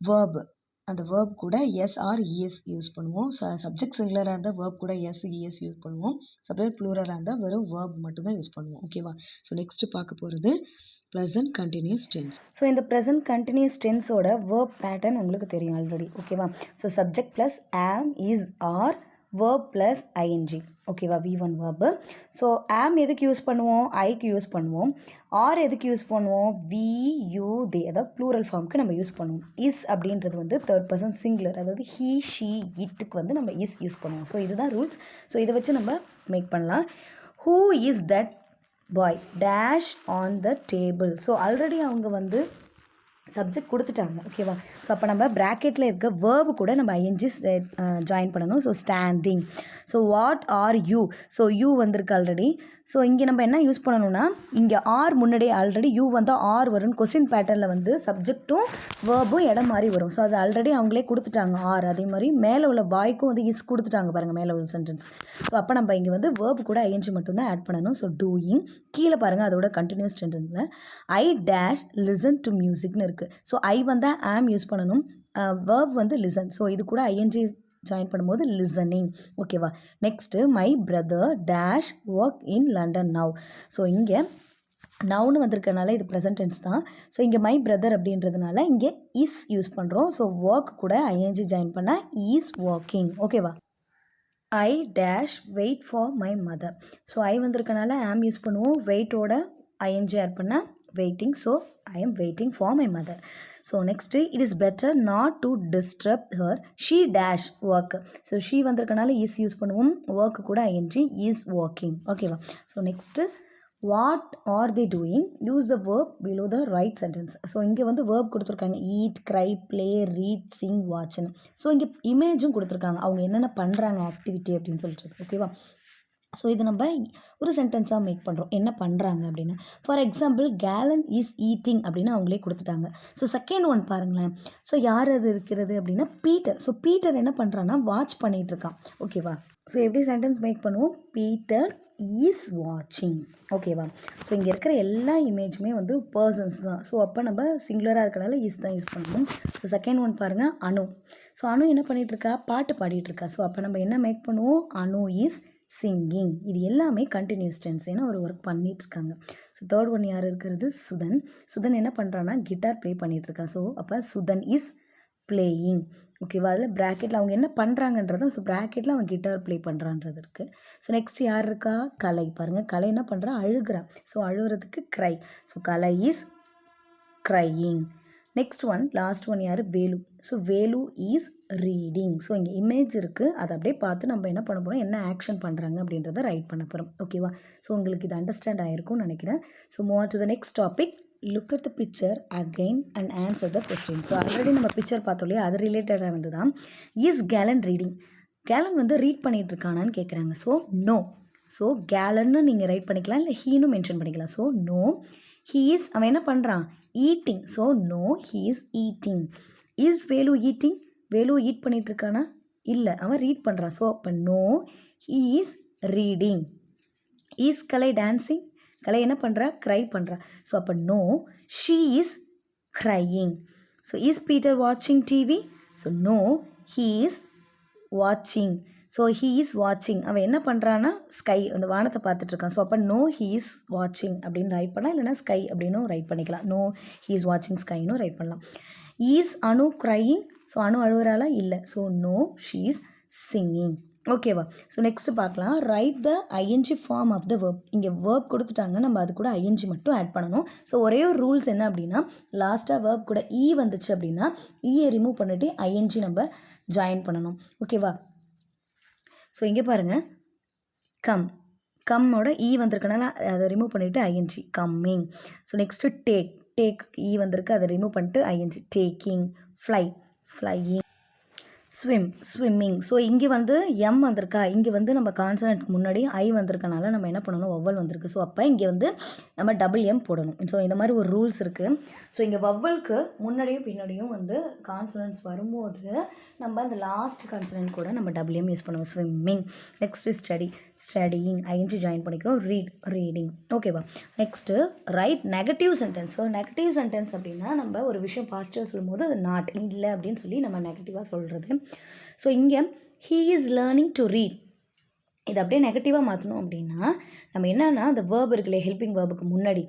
வேர்ப், அந்த வேர்ப் கூட SRES யூஸ் பண்ணுவோம். சப்ஜெக்ட் சிங்குலராக இருந்தால் வேர்ப் கூட SES யூஸ் பண்ணுவோம். சப்ஜெக்ட் ப்ளூரலாக இருந்தால் வெறும் வேர்ப் மட்டும்தான் யூஸ் பண்ணுவோம். ஓகேவா. ஸோ நெக்ஸ்ட்டு பார்க்க போகிறது ப்ரெசன்ட் கண்டினியூஸ் டென்ஸ். ஸோ இந்த ப்ரெசன்ட் கண்டினியூஸ் டென்ஸோட வேர்ப் பேட்டர்ன் உங்களுக்கு தெரியும் ஆல்ரெடி. ஓகேவா. So subject plus am is are, verb plus ING. ஓகேவா, V1 வேர்பு. ஸோ ஆம் எதுக்கு யூஸ் பண்ணுவோம், ஐக்கு யூஸ் பண்ணுவோம். ஆர் எதுக்கு யூஸ் பண்ணுவோம், VU தே, அதாவது ப்ளூரல் ஃபார்முக்கு நம்ம யூஸ் பண்ணுவோம். இஸ் அப்படின்றது வந்து தேர்ட் பர்சன் சிங்குலர், அதாவது ஹீ ஷீ இட்டுக்கு வந்து நம்ம இஸ் யூஸ் பண்ணுவோம். ஸோ இதுதான் ரூல்ஸ். ஸோ இதை வச்சு நம்ம மேக் பண்ணலாம். Who is that boy dash on the table. So already அவங்க வந்து சப்ஜெக்ட் கொடுத்துட்டாங்க. ஓகேவா. ஸோ அப்போ நம்ம ப்ராக்கெட்டில் இருக்க வேர்பு கூட நம்ம ஐஎன்ஜி ஜாயின் பண்ணணும். So standing. So what are you. So you வந்திருக்கு ஆல்ரெடி. ஸோ இங்கே நம்ம என்ன யூஸ் பண்ணணும்னா, இங்கே ஆர் முன்னாடியே ஆல்ரெடி யூ வந்தால் ஆர் வரும். கொஸ்டின் பேட்டர்னில் வந்து சப்ஜெக்ட்டும் வேர்பும் இடம் மாதிரி வரும். ஸோ அது ஆல்ரெடி அவங்களே கொடுத்துட்டாங்க ஆர். அதே மாதிரி மேலே உள்ள பாய்க்கும் வந்து இஸ் கொடுத்துட்டாங்க பாருங்கள் மேலே உள்ள சென்டென்ஸ். ஸோ அப்போ நம்ம இங்கே வந்து வேர்பு கூட ஐஎன்ஜி மட்டும்தான் ஆட் பண்ணணும். So doing. கீழே பாருங்கள் அதோட கண்டினியூஸ் சென்டென்ஸில் ஐ டேஷ் லிசன் டு மியூசிக்னு இருக்குது. ஸோ ஐ வந்தால் ஆம் யூஸ் பண்ணணும், வேர்ப் வந்து லிசன். ஸோ இது கூட ஐஎன்ஜி ஜாயின் பண்ணும்போது லிசனிங். ஓகேவா. Next my brother dash work in London now. So இங்கே நவுன்னு வந்திருக்கனால இது ப்ரெசன்ட் டென்ஸ் தான். ஸோ இங்கே மை பிரதர் அப்படின்றதுனால இங்கே இஸ் யூஸ் பண்ணுறோம். ஸோ ஒர்க் கூட ஐஎன்ஜி ஜாயின் பண்ணால் இஸ் ஒர்க்கிங். ஓகேவா. I dash wait for my mother. So I வந்திருக்கனால ஆம் யூஸ் பண்ணுவோம். வெயிட்டோட ஐஎன்ஜி ஆட் பண்ணால் waiting. So I am waiting for my mother. So next, it is better not to disturb her. She dash work. So she வந்திருக்கனால is use பண்ணுவோம். work கூட ing is working. ஓகேவா. So next what are they doing? Use the verb below the right sentence. So இங்கே வந்து verb கொடுத்துருக்காங்க eat, cry, play, read, sing, watchன்னு. So இங்கே இமேஜும் கொடுத்துருக்காங்க அவங்க என்னென்ன பண்ணுறாங்க ஆக்டிவிட்டி அப்படின்னு சொல்லிட்டு. ஓகேவா. ஸோ இது நம்ம ஒரு சென்டென்ஸாக மேக் பண்ணுறோம் என்ன பண்ணுறாங்க அப்படின்னு. For example gallon is eating அப்படின்னு அவங்களே கொடுத்துட்டாங்க. ஸோ செகண்ட் ஒன் பாருங்களேன். ஸோ யார் அது இருக்கிறது அப்படின்னா பீட்டர். ஸோ பீட்டர் என்ன பண்ணுறான்னா வாட்ச் பண்ணிகிட்டு இருக்கான். ஓகேவா. ஸோ எப்படி சென்டென்ஸ் மேக் பண்ணுவோம், பீட்டர் இஸ் வாட்சிங். ஓகேவா. ஸோ இங்கே இருக்கிற எல்லா இமேஜுமே வந்து பர்சன்ஸ் தான். ஸோ அப்போ நம்ம சிங்குலராக இருக்கிறனால இஸ் தான் யூஸ் பண்ணணும். ஸோ செகண்ட் ஒன் பாருங்கள் அனு. ஸோ அனு என்ன பண்ணிகிட்ருக்கா, பாட்டு பாடிட்டுருக்கா. ஸோ அப்போ நம்ம என்ன மேக் பண்ணுவோம், அனு இஸ் சிங்கிங். இது எல்லாமே கண்டினியூஸ் டென்ஸ், ஏன்னா ஒரு ஒர்க் பண்ணிகிட்ருக்காங்க. ஸோ தேர்ட் ஒன் யார் இருக்கிறது, சுதன். சுதன் என்ன பண்ணுறான்னா கிட்டார் ப்ளே பண்ணிகிட்ருக்கா. ஸோ அப்போ சுதன் இஸ் பிளேயிங். ஓகேவா. அதில் ப்ராக்கெட்டில் அவங்க என்ன பண்ணுறாங்கன்றதும், ஸோ ப்ராக்கெட்டில் அவன் கிட்டார் ப்ளே பண்ணுறான்றது இருக்குது. ஸோ நெக்ஸ்ட் யார் இருக்கா, கலை. பாருங்கள் கலை என்ன பண்ணுறா, அழுகிறா. ஸோ அழுகிறதுக்கு cry. So Kalai is crying. Next one last one யார், Velu. So Velu is reading. So இங்கே இமேஜ் இருக்குது, அதை அப்படியே பார்த்து நம்ம என்ன பண்ண போகிறோம், என்ன ஆக்ஷன் பண்ணுறாங்க அப்படின்றத ரைட் பண்ண போகிறோம். ஓகேவா. ஸோ உங்களுக்கு இது அண்டர்ஸ்டாண்ட் ஆகிருக்கும்னு நினைக்கிறேன். So move on to the next topic. Look at the picture again and answer the question. So already நம்ம பிக்சர் பார்த்தோம் இல்லையா, அது ரிலேட்டடாக வந்து தான். Is gallon reading. கேலன் வந்து ரீட் பண்ணிகிட்டு இருக்கானான்னு கேட்குறாங்க. So no. ஸோ கேலன்னு நீங்கள் ரைட் பண்ணிக்கலாம், இல்லை ஹீனும் மென்ஷன் பண்ணிக்கலாம். So no. ஹீ இஸ், அவன் என்ன பண்ணுறான், eating. So no he is eating. Is Velu eating. Velu eat பண்ணிகிட்டு இருக்கானா, இல்லை அவன் ரீட் பண்ணுறான். ஸோ அப்போ no he is reading. Is Kalai dancing. கலை என்ன பண்ணுறா, க்ரை பண்ணுறா. ஸோ அப்போ no she is crying. So is Peter வாட்சிங் TV. So no he is வாட்சிங். ஸோ ஹீ இஸ் வாட்சிங். அவன் என்ன பண்ணுறான்னா ஸ்கை, அந்த வானத்தை பார்த்துட்ருக்கான். ஸோ அப்போ நோ ஹீ இஸ் வாட்சிங் அப்படின்னு ரைட் பண்ணலாம், இல்லைனா ஸ்கை அப்படின்னும் ரைட் பண்ணிக்கலாம். நோ ஹீ இஸ் வாட்சிங் ஸ்கைன்னு ரைட் பண்ணலாம். Is Anu crying. So Anu அழுகுறாளா, இல்லை. So no she is singing. ஓகேவா? ஸோ நெக்ஸ்ட்டு பார்க்கலாம். Write the I N G form of the verb. இங்கே வேர்ப் கொடுத்துட்டாங்க, நம்ம அது கூட ஐஎன்ஜி மட்டும் ஆட் பண்ணணும். ஸோ ஒரே ஒரு ரூல்ஸ் என்ன அப்படின்னா, லாஸ்ட்டாக வேர்ப் கூட வந்துச்சு அப்படின்னா ஈயை ரிமூவ் பண்ணிவிட்டு ஐஎன்ஜி நம்ம ஜாயின் பண்ணணும். ஓகேவா? ஸோ இங்கே பாருங்கள், கம்மோட வந்திருக்கனால அதை ரிமூவ் பண்ணிவிட்டு I N G, coming. So next take வந்திருக்கு, அதை ரிமூவ் பண்ணிட்டு I N G, taking. Flying. Swimming. So இங்கே வந்து எம் வந்திருக்கா, இங்கே வந்து நம்ம கான்சனன்ட்க்கு முன்னாடி வந்திருக்கனால நம்ம என்ன பண்ணணும், வவ்வல் வந்திருக்கு. ஸோ அப்போ இங்கே வந்து நம்ம டபுள் எம் போடணும். ஸோ இந்த மாதிரி ஒரு ரூல்ஸ் இருக்குது. ஸோ இங்கே வவ்வலுக்கு முன்னாடியும் பின்னாடியும் வந்து கான்சனன்ட்ஸ் வரும்போது நம்ம அந்த லாஸ்ட் கான்சனன்ட் கூட நம்ம டபுள் எம் யூஸ் பண்ணுவோம். Swimming. Next studying, I N G join பண்ணிக்கிறோம். ரீடிங். ஓகேவா? Next write negative sentence. So negative sentence அப்படின்னா நம்ம ஒரு விஷயம் பாசிட்டிவாக சொல்லும்போது அது நாட், இல்லை அப்படின்னு சொல்லி நம்ம நெகட்டிவாக சொல்கிறது. ஸோ இங்கே he is learning to read, இதை அப்படியே நெகட்டிவாக மாற்றணும் அப்படின்னா நம்ம என்னென்னா அந்த வேர்ப் இருக்குல்ல, ஹெல்பிங் வேர்புக்கு முன்னாடி,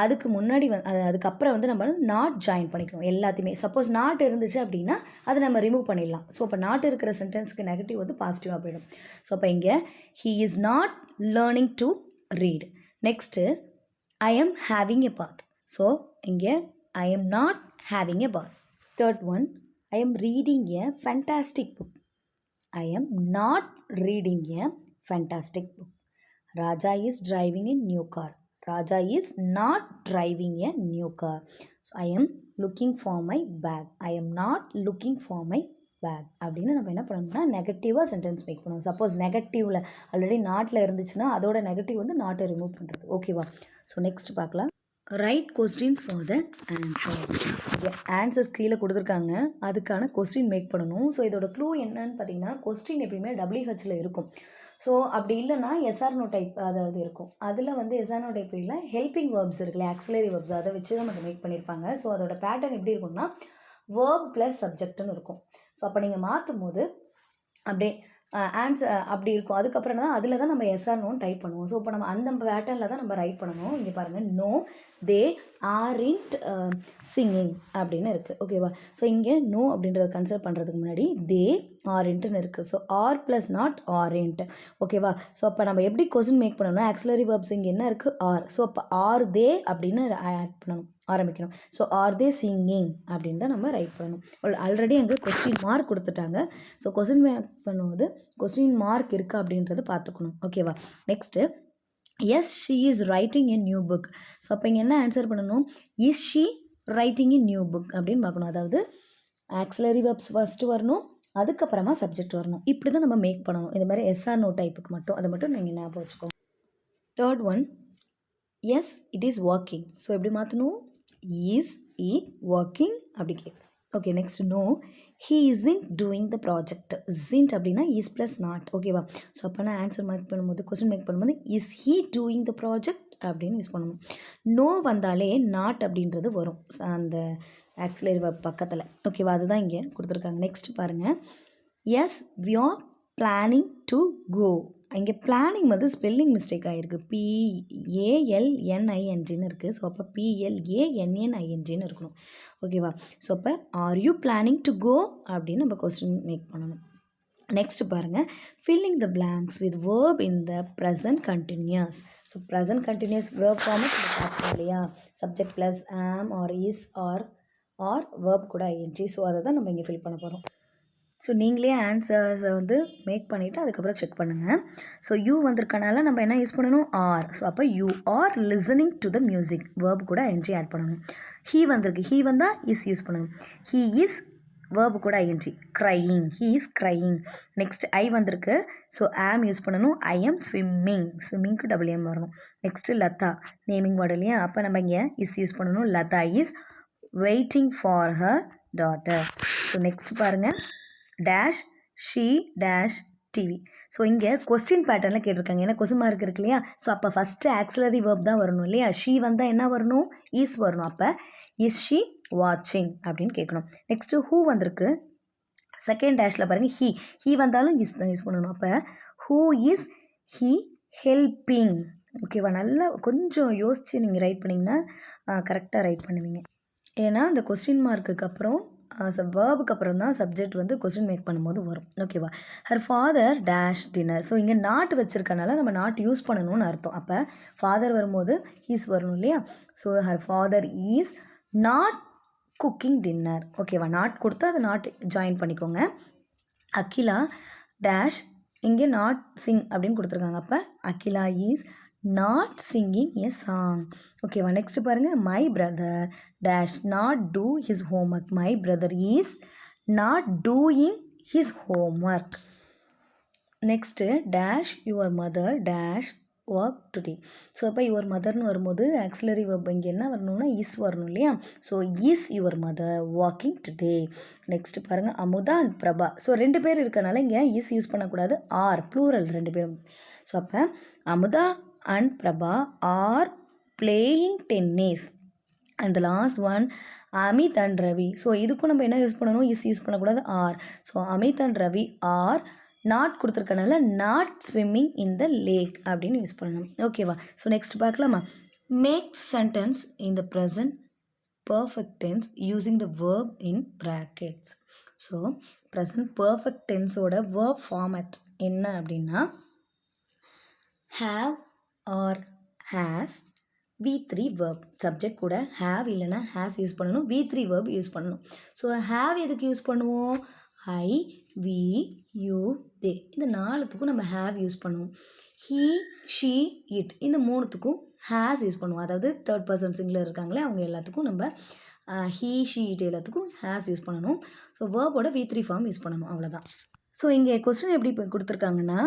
அதுக்கு முன்னாடி அதுக்கப்புறம் வந்து நம்ம நாட் ஜாயின் பண்ணிக்கணும் எல்லாத்தையுமே. சப்போஸ் நாட் இருந்துச்சு அப்படின்னா அதை நம்ம ரிமூவ் பண்ணிடலாம். ஸோ அப்போ நாட் இருக்கிற சென்டென்ஸ்க்கு நெகட்டிவ் வந்து பாசிட்டிவாக போயிடும். ஸோ அப்போ இங்கே he is not learning to read. Next I am having a bath. So இங்கே I am not having a bath. Third one, I am reading a fantastic book. I am not reading a fantastic book. Raja is driving a new car. Raja is not driving a new car. So I am looking for my bag. I am not looking for my bag. அப்படின்னு நம்ம என்ன பண்ணணும்னா நெகட்டிவாக sentence make பண்ணுவோம். Suppose நெகட்டிவில் already நாட்டில் இருந்துச்சுன்னா அதோட negative வந்து நாட்டை ரிமூவ் பண்ணுறது. ஓகேவா? ஸோ நெக்ஸ்ட் பார்க்கலாம். Right questions for the answers. Answers கீழே கொடுத்துருக்காங்க, அதுக்கான கொஸ்டின் மேக் பண்ணணும். ஸோ இதோட க்ளூ என்னன்னு பார்த்தீங்கன்னா, கொஸ்டின் எப்பயுமே WHல இருக்கும். ஸோ அப்படி இல்லைன்னா எஸ்ஆர்னோ டைப் அதாவது இருக்கும். அதில் வந்து எஸ்ஆர்னோ டைப் இல்லை, ஹெல்பிங் வேர்ப்ஸ் இருக்குல்ல, ஆக்சிலரி வேர்ப்ஸ், அதை வச்சு தான் நமக்கு மேக் பண்ணியிருப்பாங்க. ஸோ அதோட பேட்டர்ன் எப்படி இருக்கும்னா வேர்ப் ப்ளஸ் சப்ஜெக்ட்னு இருக்கும். ஸோ அப்போ நீங்கள் மாற்றும் போது அப்படியே ஆன்சர் அப்படி இருக்கும். அதுக்கப்புறம் தான் அதில் தான் நம்ம எஸ்ஆர் நோன்னு டைப் பண்ணுவோம். ஸோ இப்போ நம்ம அந்த பேட்டர்னில் தான் நம்ம ரைட் பண்ணணும். இங்கே பாருங்கள், நோ தே ஆரின்ட் சிங்கிங் அப்படின்னு இருக்குது. ஓகேவா? ஸோ இங்கே நோ அப்படின்றத கன்சிடர் பண்ணுறதுக்கு முன்னாடி தே ஆரின்ட்டுன்னு இருக்குது. So are plus not aren't. ஓகேவா? ஸோ அப்போ நம்ம எப்படி கொஸ்டின் மேக் பண்ணணும்னா ஆக்சிலரி வேர்ப்ஸ் இங்கே என்ன இருக்குது, ஆர். ஸோ அப்போ ஆர் தே அப்படின்னு ஆட் பண்ணணும், ஆரம்பிக்கணும். ஸோ ஆர் தே சிங்கிங் அப்படின்னு தான் நம்ம ரைட் பண்ணணும். ஆல்ரெடி அங்கே கொஸ்டின் மார்க் கொடுத்துட்டாங்க. ஸோ கொஸ்டின் மேக் பண்ணும்போது கொஸ்டின் மார்க் இருக்கா அப்படின்றத பார்த்துக்கணும். ஓகேவா? Next S she is writing a new book. So அப்போ இங்கே என்ன ஆன்சர் பண்ணணும், is she writing a new book அப்படின்னு பார்க்கணும். அதாவது ஆக்சிலரி வேர்ப்ஸ் ஃபஸ்ட்டு வரணும், அதுக்கப்புறமா சப்ஜெக்ட் வரணும். இப்படி தான் நம்ம மேக் பண்ணணும். இந்த மாதிரி எஸ்ஆர் நோ டைப்புக்கு மட்டும், அதை மட்டும் நீங்கள் ஞாபகம் வச்சுக்கோங்க. Third one, yes it is working. So எப்படி மாற்றணும், இஸ் இட் ஒர்க்கிங் அப்படி கேட்குறேன். Okay, next no he isn't doing the project. Isn't அப்படின்னா இஸ் ப்ளஸ் நாட். ஓகேவா? ஸோ அப்போ நான் ஆன்சர் மேக் பண்ணும்போது, கொஸ்டின் மேக் பண்ணும்போது is he doing the project அப்படின்னு யூஸ் பண்ணணும். நோ வந்தாலே நாட் அப்படின்றது வரும் அந்த ஆக்சிலரி வேர்ப் பக்கத்தில். ஓகேவா? அதுதான் இங்கே கொடுத்துருக்காங்க. நெக்ஸ்ட் பாருங்கள், yes we are planning to go. இங்கே பிளானிங் வந்து ஸ்பெல்லிங் மிஸ்டேக் ஆகிருக்கு, PALNINGன்னு இருக்குது. ஸோ அப்போ PLANNINGன்னு இருக்கணும். ஓகேவா? ஸோ அப்போ are you planning to go அப்படின்னு நம்ம கொஸ்டின் மேக் பண்ணணும். நெக்ஸ்ட் பாருங்கள், filling the blanks with verb in the present continuous. So present continuous verb ஃபார்மை பார்க்கணும் இல்லையா, subject plus am are is are verb கூட ING. ஸோ அதை தான் நம்ம இங்கே ஃபில் பண்ண போகிறோம். ஸோ நீங்களே ஆன்சர்ஸை வந்து மேக் பண்ணிவிட்டு அதுக்கப்புறம் செக் பண்ணுங்கள். ஸோ யூ வந்திருக்கனால நம்ம என்ன யூஸ் பண்ணணும், ஆர். ஸோ அப்போ you are listening to the music, verb கூட ING ஆட் பண்ணணும். ஹீ வந்திருக்கு, ஹீ வந்தால் இஸ் யூஸ் பண்ணணும். ஹீ இஸ் வேர்ப் கூட ING, crying, he is crying. Next I வந்திருக்கு, ஸோ ஆம் யூஸ் பண்ணணும். ஐ எம் ஸ்விம்மிங், ஸ்விம்மிங்க்கு WM வரணும். நெக்ஸ்ட்டு லதா, நேமிங் வேர்டு இல்லையா, அப்போ நம்ம இங்கே இஸ் யூஸ் பண்ணணும். Latha is waiting for her daughter. So next பாருங்கள், dash she dash TV. So இங்கே கொஸ்டின் பேட்டர்னில் கேட்டிருக்காங்க, ஏன்னா கொஸ்டின் மார்க் இருக்கு இல்லையா. ஸோ அப்போ ஃபஸ்ட்டு ஆக்சிலரி வேர்ப் தான் வரணும் இல்லையா. ஷீ வந்தால் என்ன வரணும், இஸ் வரணும். அப்போ இஸ் ஷீ வாட்சிங் அப்படின்னு கேட்கணும். நெக்ஸ்ட்டு ஹூ வந்திருக்கு, செகண்ட் டேஷில் பாருங்கள், ஹீ வந்தாலும் இஸ் தான் யூஸ் பண்ணணும். அப்போ ஹூ இஸ் ஹீ ஹெல்பிங். ஓகேவா? நல்லா கொஞ்சம் யோசித்து நீங்கள் ரைட் பண்ணிங்கன்னா கரெக்டாக ரைட் பண்ணுவீங்க. ஏன்னா அந்த கொஸ்டின் மார்க்குக்கு அப்புறம் வேர்புக்கு அப்புறம் தான் சப்ஜெக்ட் வந்து கொஸ்டின் மேக் பண்ணும்போது வரும். ஓகேவா? Her father dash dinner. So இங்கே நாட் வச்சுருக்கனால நம்ம நாட் யூஸ் பண்ணணும்னு அர்த்தம். அப்போ ஃபாதர் வரும்போது ஹீஸ் வரணும் இல்லையா? So her father is not cooking dinner. ஓகேவா? நாட் கொடுத்து அதை நாட் ஜாயின் பண்ணிக்கோங்க. அகிலா டேஷ் இங்கே நாட் சிங் அப்படின்னு கொடுத்துருக்காங்க. அப்போ Akila is not singing a song. ஓகேவா? நெக்ஸ்ட் பாருங்கள், my brother dash not do his homework. My brother is not doing his homework. Next dash your mother dash work today. So அப்போ your மதர்னு வரும்போது auxiliary verb இங்கே என்ன வரணும்னா is வரணும் இல்லையா? So is your mother walking today. Next பாருங்கள், Amudha and Prabha. So 2 பேர் இருக்கனால இங்கே இஸ் யூஸ் பண்ணக்கூடாது, ஆர் ப்ளூரல் 2 பேரும். ஸோ அப்போ Amudha and Prabha are playing tennis. And the last one Amit and Ravi. So இதுக்கும் நம்ம என்ன யூஸ் பண்ணணும், இஸ் யூஸ் பண்ணக்கூடாது, are. So Amit and Ravi are not கொடுத்துருக்கனால not swimming in the lake அப்படின்னு யூஸ் பண்ணணும். ஓகேவா? ஸோ நெக்ஸ்ட் பார்க்கலாமா? Make sentence in the present perfect tense using the verb in brackets. So present perfect டென்ஸோட verb format என்ன அப்படின்னா have or has V3 verb. Subject கூட have இல்லைனா has use பண்ணணும், V3 verb யூஸ் பண்ணணும். So have எதுக்கு use பண்ணுவோம்? I, we, you, they இந்த 4த்துக்கும் நம்ம have யூஸ் பண்ணுவோம். he, she, it இந்த 3த்துக்கும் has யூஸ் பண்ணுவோம். அதாவது தேர்ட் பர்சன் சிங்குலர் இருக்காங்களே அவங்க எல்லாத்துக்கும் நம்ம he, she, it எல்லாத்துக்கும் has யூஸ் பண்ணணும். ஸோ வேர்போட V3 ஃபார்ம் யூஸ் பண்ணணும், அவ்வளோதான். ஸோ இங்கே கொஸ்டின் எப்படி இப்போ கொடுத்துருக்காங்கன்னா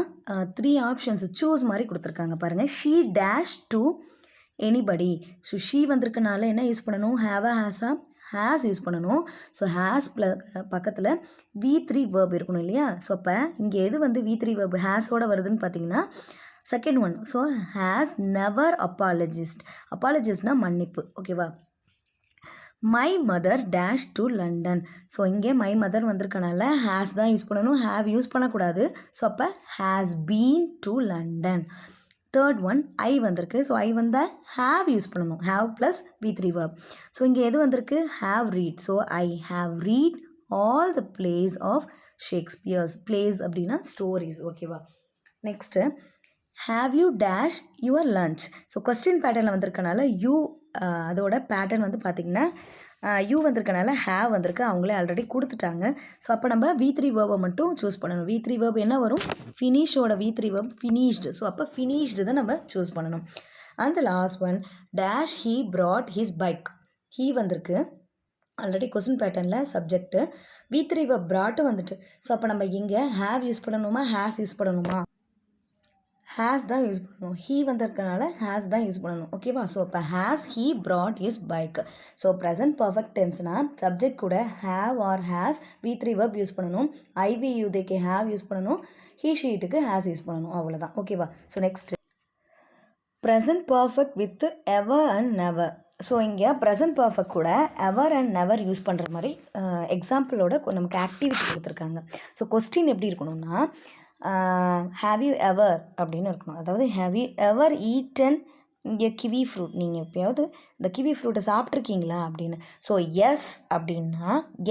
3 ஆப்ஷன்ஸ் சூஸ் மாதிரி கொடுத்துருக்காங்க பாருங்கள். She dash to anybody. So she வந்திருக்கனால என்ன யூஸ் பண்ணணும்? ஹேவா ஹேஸா ஹேஸ் யூஸ் பண்ணணும். ஸோ ஹேஸ் பக்கத்தில் V3 வேர்ப் இருக்கணும் இல்லையா? ஸோ அப்போ இங்கே எது வந்து V3 வேர்ப் ஹேஸோட வருதுன்னு பார்த்தீங்கன்னா second one. So has never apologised. அப்பாலஜிஸ்ட்னா மன்னிப்பு. ஓகேவா? My mother dash to London. So இங்கே மை மதர் வந்திருக்கனால ஹேஸ் தான் யூஸ் பண்ணணும், ஹேவ் யூஸ் பண்ணக்கூடாது. ஸோ அப்போ has been to London. Third one I வந்திருக்கு. ஸோ ஐ வந்தால் ஹேவ் யூஸ் பண்ணணும், have plus V3 verb. So இங்கே எது வந்திருக்கு? Have read. So I have read all the plays of Shakespeare's. Plays அப்படின்னா stories. ஓகேவா? Next have you dash your lunch. So question பேட்டர்னில் வந்திருக்கனால you அதோட pattern வந்து பார்த்திங்கன்னா யூ வந்திருக்கனால ஹேவ் வந்திருக்கு, அவங்களே ஆல்ரெடி கொடுத்துட்டாங்க. ஸோ அப்போ நம்ம V3 வேர்பை மட்டும் சூஸ் பண்ணணும். V3 வேர்ப் என்ன வரும்? ஃபினிஷோட V3 வேர்ப் ஃபினிஷ்டு. ஸோ அப்போ ஃபினிஷ்டு தான் நம்ம சூஸ் பண்ணணும். And the last one dash he brought his bike. He வந்திருக்கு ஆல்ரெடி கொஸ்டின் பேட்டர்னில் சப்ஜெக்ட்டு, V3 வேர்ப் ப்ராட்டும் வந்துட்டு. ஸோ அப்போ நம்ம இங்கே ஹேவ் யூஸ் பண்ணணுமா ஹேஸ் யூஸ் பண்ணணுமா? ஹேஸ் தான் யூஸ் பண்ணணும். ஹீ வந்திருக்கனால ஹேஸ் தான் யூஸ் பண்ணணும். ஓகேவா? ஸோ இப்போ has he brought his bike. So present perfect டென்ஸ்னால் சப்ஜெக்ட் கூட have or has V3 verb use பண்ணணும். ஐவி யூதேக்கு ஹேவ் யூஸ் பண்ணணும், ஹீ ஷீட்டுக்கு ஹேஸ் யூஸ் பண்ணணும், அவ்வளோதான். ஓகேவா? So next present perfect with ever and never. So இங்கே present perfect கூட எவர் and never use பண்ணுற மாதிரி எக்ஸாம்பிளோட நமக்கு ஆக்டிவிட்டி கொடுத்துருக்காங்க. ஸோ கொஸ்டின் எப்படி இருக்கணும்னா ஹேவ் யூ எவர் அப்படின்னு இருக்கணும். அதாவது ஹேவ் யூ எவர் ஈட்டன் இங்கே கிவி ஃப்ரூட். நீங்கள் எப்போயாவது இந்த கிவி ஃப்ரூட்டை சாப்பிட்ருக்கீங்களா அப்படின்னு. ஸோ எஸ் அப்படின்னா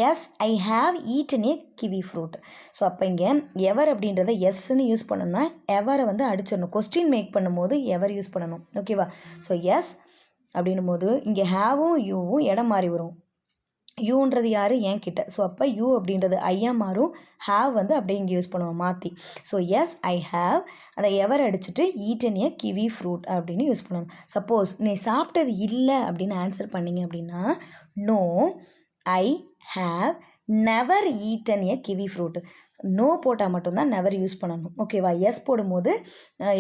yes I have eaten a kiwi fruit. So அப்போ இங்கே எவர் அப்படின்றத எஸ்ன்னு யூஸ் பண்ணணும்னா எவரை வந்து அடிச்சிடணும். கொஸ்டின் மேக் பண்ணும்போது எவர் யூஸ் பண்ணணும். ஓகேவா? ஸோ எஸ் அப்படின்னும் போது இங்கே ஹேவும் யூவும் இடம் மாறி வரும். யூன்றது யார்? என் கிட்ட. ஸோ அப்போ யூ அப்படின்றது ஐயா மாறும், ஹேவ் வந்து அப்படியே இங்கே யூஸ் பண்ணுவோம் மாற்றி. ஸோ எஸ் ஐ ஹேவ் அதை எவர் அடிச்சுட்டு ஈட்டன் ஏ கிவி ஃப்ரூட் அப்படின்னு யூஸ் பண்ணணும். சப்போஸ் நீ சாப்பிட்டது இல்லை அப்படின்னு ஆன்சர் பண்ணிங்க அப்படின்னா no I have never eaten a kiwi fruit. No போட்டால் மட்டும்தான் நெவர் யூஸ் பண்ணணும். ஓகேவா? எஸ் போடும்போது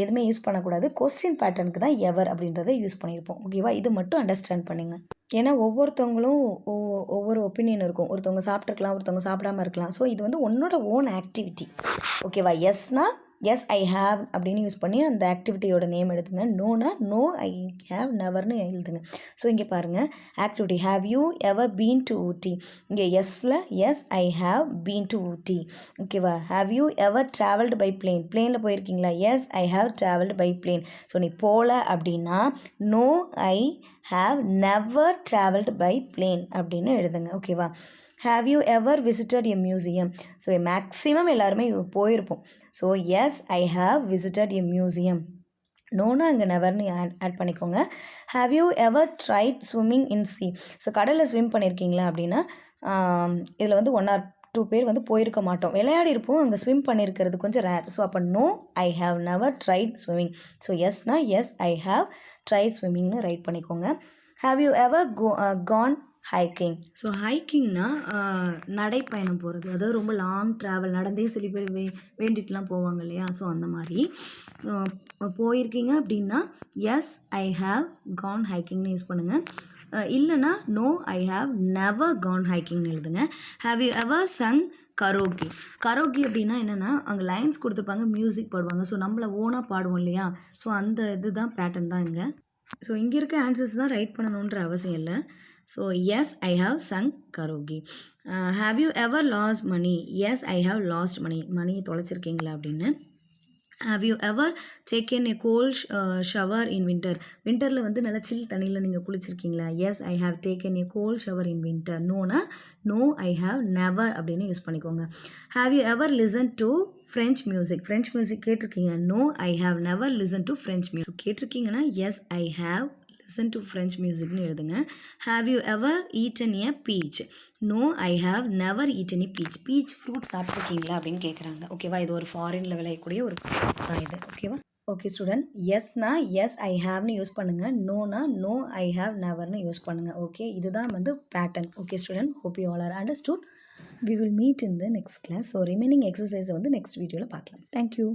எதுவுமே யூஸ் பண்ணக்கூடாது. கொஸ்டின் பேட்டர்னுக்கு தான் எவர் அப்படின்றத யூஸ் பண்ணியிருப்போம். ஓகேவா? இது மட்டும் அண்டர்ஸ்டாண்ட் பண்ணுங்க. ஏன்னா ஒவ்வொருத்தவங்களும் ஒவ்வொரு ஒப்பீனியன் இருக்கும். ஒருத்தவங்க சாப்பிட்ருக்கலாம், ஒருத்தவங்க சாப்பிடாமல் இருக்கலாம். ஸோ இது வந்து உன்னோட ஓன் ஆக்டிவிட்டி. ஓகேவா? எஸ்னா எஸ் ஐ ஹேவ் அப்படின்னு யூஸ் பண்ணி அந்த ஆக்டிவிட்டியோட நேம் எழுதுங்க. நோனா நோ ஐ ஹேவ் நெவர்னு எழுதுங்க. ஸோ இங்கே பாருங்கள் activity have you ever been to Ooty. இங்கே எஸ்ஸில் yes I have been to Ooty. ஓகேவா? Have you ever travelled by plane. பிளேனில் போயிருக்கீங்களா? Yes I have travelled by plane. So நீ போகல அப்படின்னா no I have never travelled by plane அப்படின்னு எழுதுங்க. ஓகேவா? Have you ever visited a museum? So maximum எல்லாருமே போயிருப்போம். So yes I have visited a museum. நோனா அங்கே நெவர்னு ஆட் பண்ணிக்கோங்க. Have you ever tried swimming in sea? So கடலில் ஸ்விம் பண்ணியிருக்கீங்களா அப்படின்னா இதில் வந்து 1 or 2 பேர் வந்து போயிருக்க மாட்டோம். விளையாடி இருப்போம், அங்கே ஸ்விம் பண்ணியிருக்கிறது கொஞ்சம் ரேர். ஸோ அப்போ no I have never tried swimming. So எஸ்னா எஸ் ஐ ஹாவ் ட்ரைட் ஸ்விம்மிங்னு ரைட் பண்ணிக்கோங்க. Have you ever gone hiking? So ஹைக்கிங்னா நடைப்பயணம் போகிறது, அதாவது ரொம்ப லாங் ட்ராவல், நடந்தே சில பேர் வேண்டிட்டுலாம் போவாங்க இல்லையா? ஸோ அந்த மாதிரி போயிருக்கீங்க அப்படின்னா எஸ் ஐ ஹாவ் கான் ஹைக்கிங்னு யூஸ் பண்ணுங்கள். இல்லைனா no I have never gone ஹைக்கிங்னு எழுதுங்க. Have you ever sung karaoke? Karaoke அப்படின்னா என்னென்னா அங்கே லைன்ஸ் கொடுத்துருப்பாங்க, மியூசிக் பாடுவாங்க. ஸோ நம்மளை ஓனாக பாடுவோம் இல்லையா? ஸோ அந்த இதுதான் பேட்டர்ன் தான் இங்கே. ஸோ இங்கே இருக்க ஆன்சர்ஸ் தான் ரைட் பண்ணணுன்ற அவசியம் இல்லை. So yes I have sung karaoke. Have you ever lost money? Yes I have lost மணியை தொலைச்சிருக்கீங்களா அப்படின்னு. Have you ever taken a cold shower in winter? வின்டரில் வந்து நல்லா சில் தண்ணியில் நீங்கள் குளிச்சிருக்கீங்களா? Yes I have taken a cold shower in winter. நோனா நோ ஐ ஹாவ் நெவர் அப்படின்னு யூஸ் பண்ணிக்கோங்க. Have you ever listen to French music? French music கேட்டிருக்கீங்க. No I have never listen to French music. கேட்டிருக்கீங்கன்னா yes I have listen to French மியூசிக்னு எழுதுங்க. Have you ever eaten a peach? No I have never eaten a peach. Peach fruit சாப்பிட்ருக்கீங்களா அப்படின்னு கேட்குறாங்க. ஓகேவா? இது ஒரு ஃபாரினில் விளையக்கூடிய ஒரு இது. ஓகேவா? ஓகே ஸ்டூடெண்ட், எஸ்னா எஸ் ஐ ஹாவ்னு யூஸ் பண்ணுங்கள். நோனா நோ ஐ ஹாவ் நெவர்னு யூஸ் பண்ணுங்கள். ஓகே, இதுதான் வந்து pattern. Okay student, hope you all are understood. We will meet in the next class. So remaining எக்ஸசைஸை வந்து நெக்ஸ்ட் வீடியோவில் பார்க்கலாம். தேங்க்யூ.